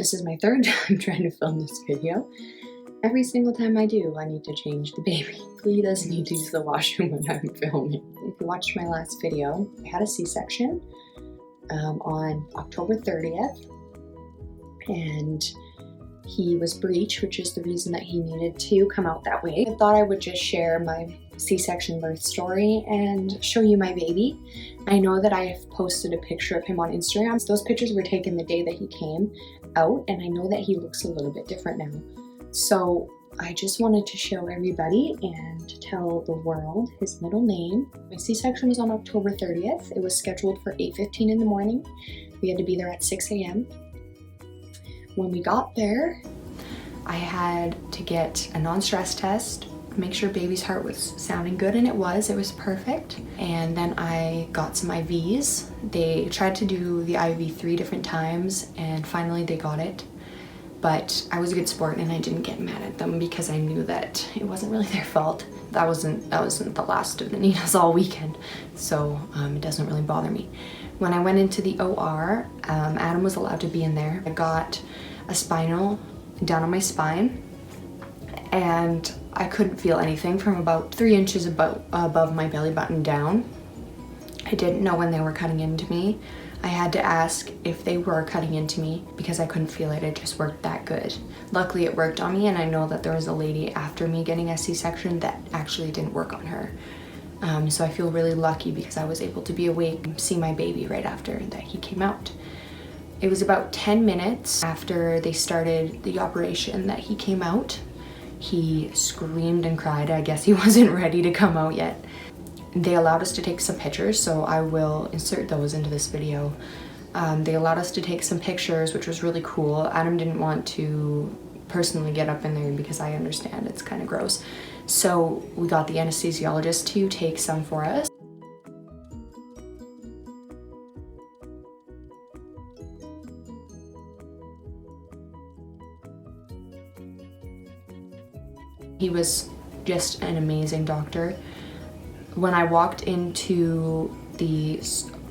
This is my third time trying to film this video. Every single time I do, I need to change the baby. He doesn't need to use the washroom when I'm filming. If you watched my last video, I had a C-section on October 30th, and he was breech, which is the reason that he needed to come out that way. I thought I would just share my C-section birth story and show you my baby. I know that I have posted a picture of him on Instagram. Those pictures were taken the day that he came out, and I know that he looks a little bit different now. So I just wanted to show everybody and tell the world his middle name. My C-section was on October 30th. It was scheduled for 8:15 in the morning. We had to be there at 6 a.m. When we got there, I had to get a non-stress test, make sure baby's heart was sounding good, and it was perfect. And then I got some IVs. They tried to do the IV 3 different times, and finally they got it. But I was a good sport and I didn't get mad at them because I knew that it wasn't really their fault. That wasn't the last of the needles all weekend, so it doesn't really bother me. When I went into the OR, Adam was allowed to be in there. I got a spinal down on my spine, and I couldn't feel anything from about 3 inches above my belly button down. I didn't know when they were cutting into me. I had to ask if they were cutting into me because I couldn't feel it. It just worked that good. Luckily it worked on me, and I know that there was a lady after me getting a C-section that actually didn't work on her. So I feel really lucky because I was able to be awake and see my baby right after that he came out. It was about 10 minutes after they started the operation that he came out. He screamed and cried. I guess he wasn't ready to come out yet. They allowed us to take some pictures, so I will insert those into this video. They allowed us to take some pictures, which was really cool. Adam didn't want to personally get up in there because I understand it's kind of gross. So we got the anesthesiologist to take some for us. He was just an amazing doctor. When I walked into the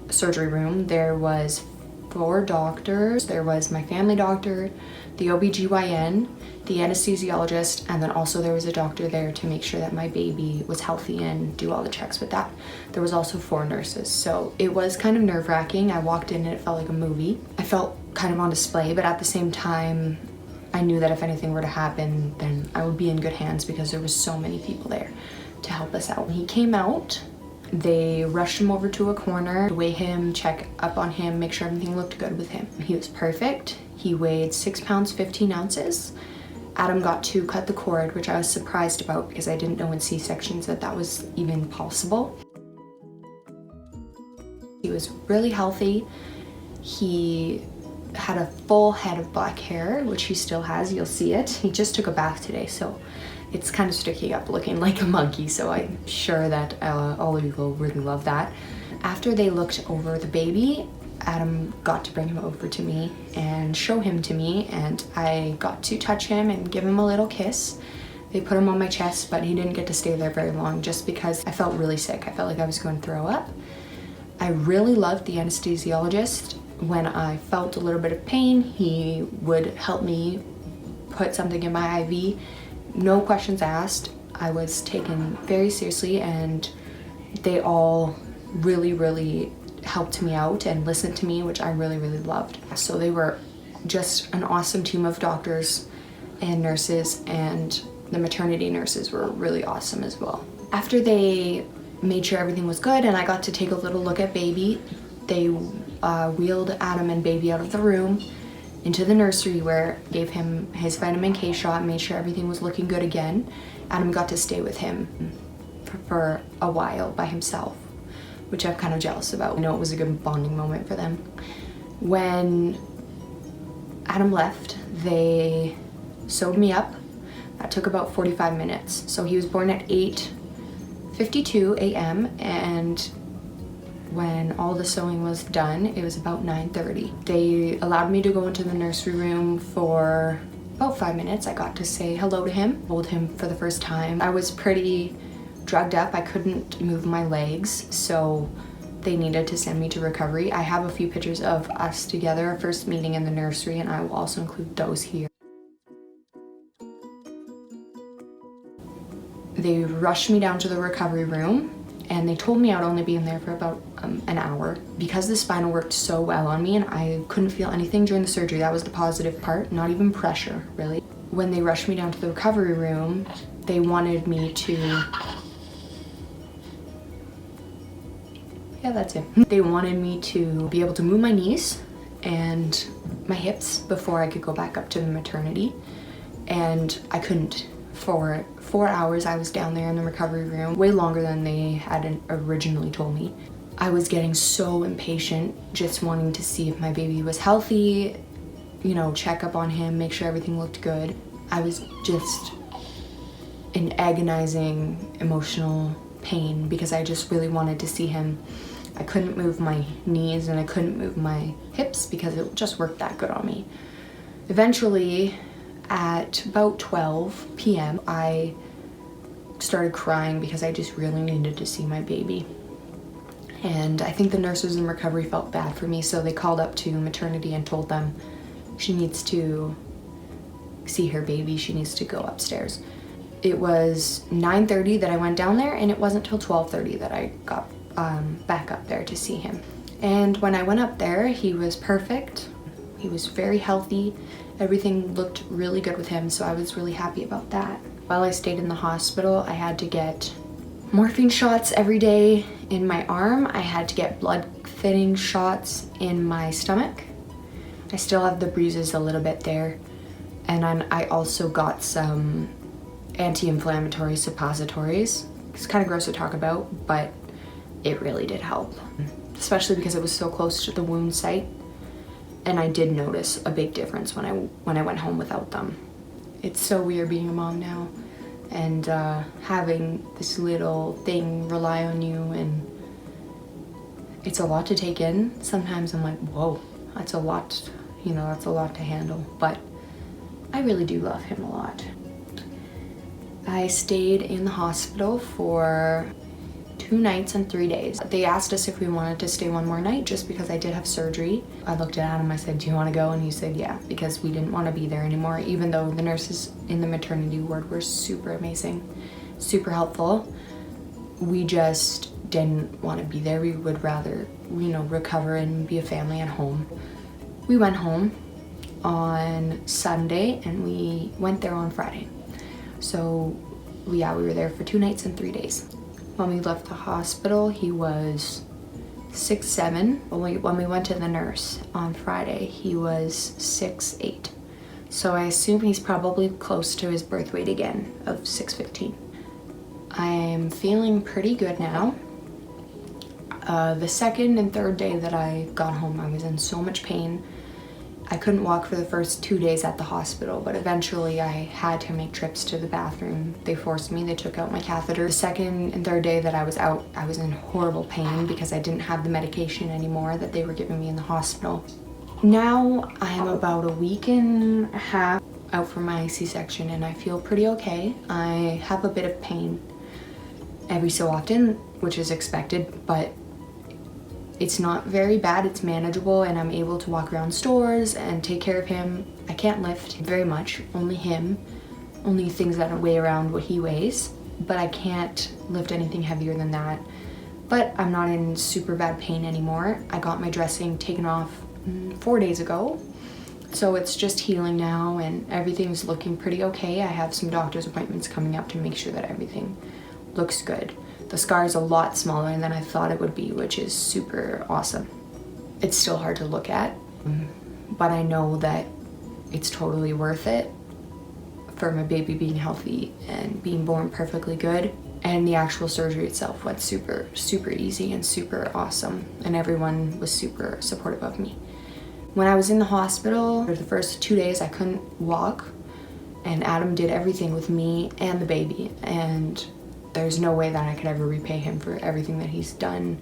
surgery room, there was 4 doctors. There was my family doctor, the OB-GYN, the anesthesiologist, and then also there was a doctor there to make sure that my baby was healthy and do all the checks with that. There was also 4 nurses, so it was kind of nerve-wracking. I walked in and it felt like a movie. I felt kind of on display, but at the same time, I knew that if anything were to happen, then I would be in good hands because there was so many people there to help us out. When he came out, they rushed him over to a corner to weigh him, check up on him, make sure everything looked good with him. He was perfect. He weighed 6 pounds 15 ounces. Adam got to cut the cord, which I was surprised about because I didn't know in C-sections that was even possible. He was really healthy. He had a full head of black hair, which he still has. You'll see it. He just took a bath today, so it's kind of sticking up looking like a monkey, so I'm sure that all of you will really love that. After they looked over the baby, Adam got to bring him over to me and show him to me, and I got to touch him and give him a little kiss. They put him on my chest, but he didn't get to stay there very long just because I felt really sick. I felt like I was going to throw up. I really loved the anesthesiologist. When I felt a little bit of pain, he would help me put something in my IV. No questions asked. I was taken very seriously, and they all really helped me out and listened to me, which I really loved. So they were just an awesome team of doctors and nurses, and the maternity nurses were really awesome as well. After they made sure everything was good and I got to take a little look at baby, they wheeled Adam and baby out of the room into the nursery where I gave him his vitamin K shot, made sure everything was looking good again. Adam got to stay with him for a while by himself, which I'm kind of jealous about. I know it was a good bonding moment for them. When Adam left, they sewed me up. That took about 45 minutes. So he was born at 8:52 a.m. and when all the sewing was done, it was about 9:30. They allowed me to go into the nursery room for about 5 minutes. I got to say hello to him, hold him for the first time. I was pretty drugged up. I couldn't move my legs, so they needed to send me to recovery. I have a few pictures of us together, our first meeting in the nursery, and I will also include those here. They rushed me down to the recovery room and they told me I would only be in there for about an hour. Because the spinal worked so well on me and I couldn't feel anything during the surgery, that was the positive part, not even pressure, really. When they rushed me down to the recovery room, they wanted me to... Yeah, that's it. They wanted me to be able to move my knees and my hips before I could go back up to the maternity. And I couldn't. For 4 hours I was down there in the recovery room, way longer than they had originally told me. I was getting so impatient, just wanting to see if my baby was healthy, you know, check up on him, make sure everything looked good. I was just in agonizing emotional pain because I just really wanted to see him. I couldn't move my knees and I couldn't move my hips because it just worked that good on me. Eventually, at about 12 p.m., I started crying because I just really needed to see my baby. And I think the nurses in recovery felt bad for me, so they called up to maternity and told them she needs to see her baby, she needs to go upstairs. It was 9:30 that I went down there, and it wasn't till 12:30 that I got back up there to see him. And when I went up there, he was perfect. He was very healthy. Everything looked really good with him, so I was really happy about that. While I stayed in the hospital, I had to get morphine shots every day in my arm. I had to get blood thinning shots in my stomach. I still have the bruises a little bit there. And then I also got some anti-inflammatory suppositories. It's kind of gross to talk about, but it really did help, especially because it was so close to the wound site. And I did notice a big difference when I went home without them. It's so weird being a mom now and having this little thing rely on you, and it's a lot to take in. Sometimes I'm like, whoa, that's a lot, you know, that's a lot to handle, but I really do love him a lot. I stayed in the hospital for 2 nights and 3 days. They asked us if we wanted to stay one more night just because I did have surgery. I looked at Adam, I said, do you want to go? And he said, yeah, because we didn't want to be there anymore, even though the nurses in the maternity ward were super amazing, super helpful. We just didn't want to be there. We would rather, you know, recover and be a family at home. We went home on Sunday and we went there on Friday. So yeah, we were there for 2 nights and 3 days. When we left the hospital, he was 6'7". When we went to the nurse on Friday, he was 6'8". So I assume he's probably close to his birth weight again of 6'15". I'm feeling pretty good now. The second and third day that I got home, I was in so much pain. I couldn't walk for the first 2 days at the hospital, but eventually I had to make trips to the bathroom. They forced me, they took out my catheter. The second and third day that I was out, I was in horrible pain because I didn't have the medication anymore that they were giving me in the hospital. Now I am about a week and a half out from my C-section and I feel pretty okay. I have a bit of pain every so often, which is expected, but it's not very bad, it's manageable, and I'm able to walk around stores and take care of him. I can't lift very much, only him, only things that weigh around what he weighs, but I can't lift anything heavier than that. But I'm not in super bad pain anymore. I got my dressing taken off 4 days ago, so it's just healing now and everything's looking pretty okay. I have some doctor's appointments coming up to make sure that everything looks good. The scar is a lot smaller than I thought it would be, which is super awesome. It's still hard to look at, but I know that it's totally worth it for my baby being healthy and being born perfectly good. And the actual surgery itself went super, super easy and super awesome, and everyone was super supportive of me. When I was in the hospital, for the first 2 days I couldn't walk, and Adam did everything with me and the baby, and there's no way that I could ever repay him for everything that he's done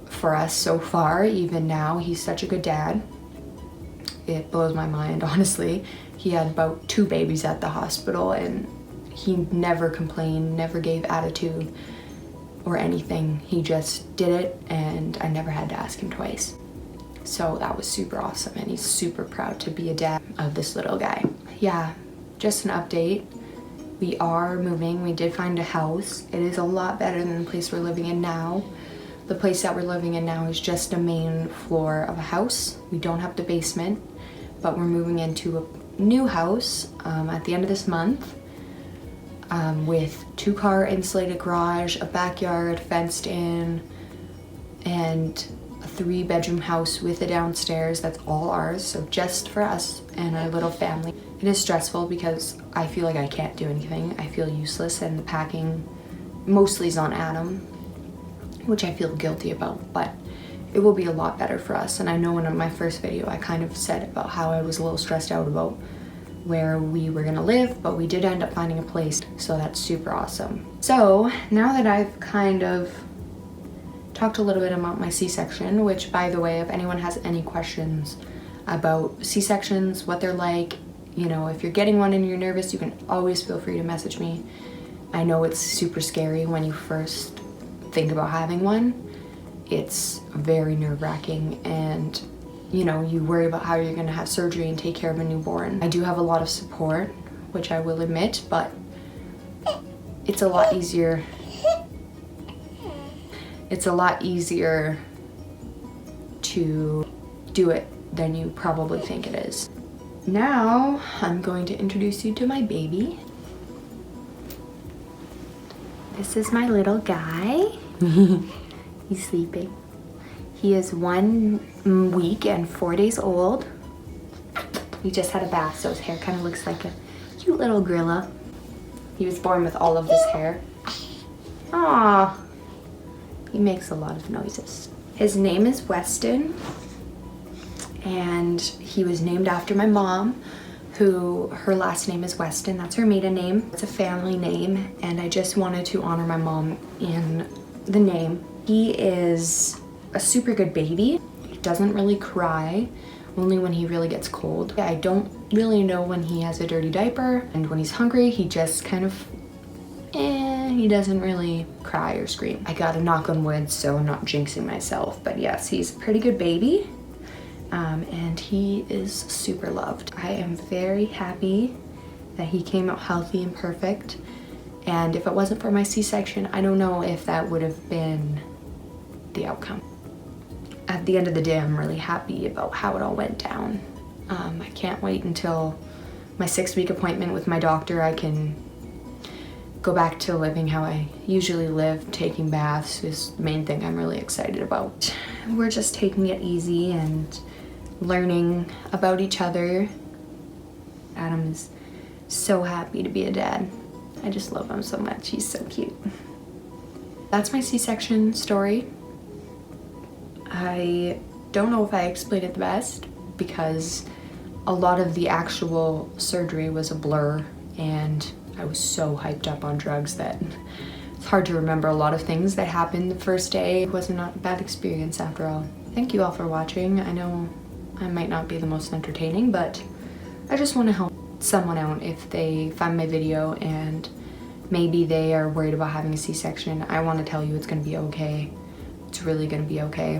for us so far. Even now, he's such a good dad. It blows my mind, honestly. He had about 2 babies at the hospital and he never complained, never gave attitude. or anything. He just did it and I never had to ask him twice. So that was super awesome, and he's super proud to be a dad of this little guy. Yeah, just an update. We are moving. We did find a house. It is a lot better than the place we're living in now. The place that we're living in now is just a main floor of a house. We don't have the basement, but we're moving into a new house at the end of this month with 2-car insulated garage, a backyard fenced in, and a 3-bedroom house with a downstairs that's all ours, so just for us and our little family. It is stressful because I feel like I can't do anything. I feel useless, and the packing mostly is on Adam, which I feel guilty about, but it will be a lot better for us. And I know in my first video I kind of said about how I was a little stressed out about where we were gonna live, but we did end up finding a place, so that's super awesome. So now that I've kind of talked a little bit about my C-section, which, by the way, if anyone has any questions about C-sections, what they're like, you know, if you're getting one and you're nervous, you can always feel free to message me. I know it's super scary when you first think about having one. It's very nerve-wracking, and you know, you worry about how you're gonna have surgery and take care of a newborn. I do have a lot of support, which I will admit, but it's a lot easier. It's a lot easier to do it than you probably think it is. Now, I'm going to introduce you to my baby. This is my little guy. He's sleeping. He is 1 week and 4 days old. He just had a bath, so his hair kind of looks like a cute little gorilla. He was born with all of this hair. Aww. He makes a lot of noises. His name is Weston, and he was named after my mom, who her last name is Weston. That's her maiden name. It's a family name, and I just wanted to honor my mom in the name. He is a super good baby. He doesn't really cry, only when he really gets cold. I don't really know when he has a dirty diaper, and when he's hungry, he just kind of, he doesn't really cry or scream. I gotta knock on wood, so I'm not jinxing myself, but yes, he's a pretty good baby, and he is super loved. I am very happy that he came out healthy and perfect, and if it wasn't for my C-section, I don't know if that would have been the outcome. At the end of the day, I'm really happy about how it all went down. I can't wait until my 6-week appointment with my doctor. I can go back to living how I usually live. Taking baths is the main thing I'm really excited about. We're just taking it easy and learning about each other. Adam is so happy to be a dad. I just love him so much. He's so cute. That's my C-section story. I don't know if I explained it the best because a lot of the actual surgery was a blur, and I was so hyped up on drugs that it's hard to remember a lot of things that happened the first day. It was not a bad experience after all. Thank you all for watching. I know I might not be the most entertaining, but I just want to help someone out if they find my video and maybe they are worried about having a C-section. I want to tell you it's going to be okay. It's really going to be okay.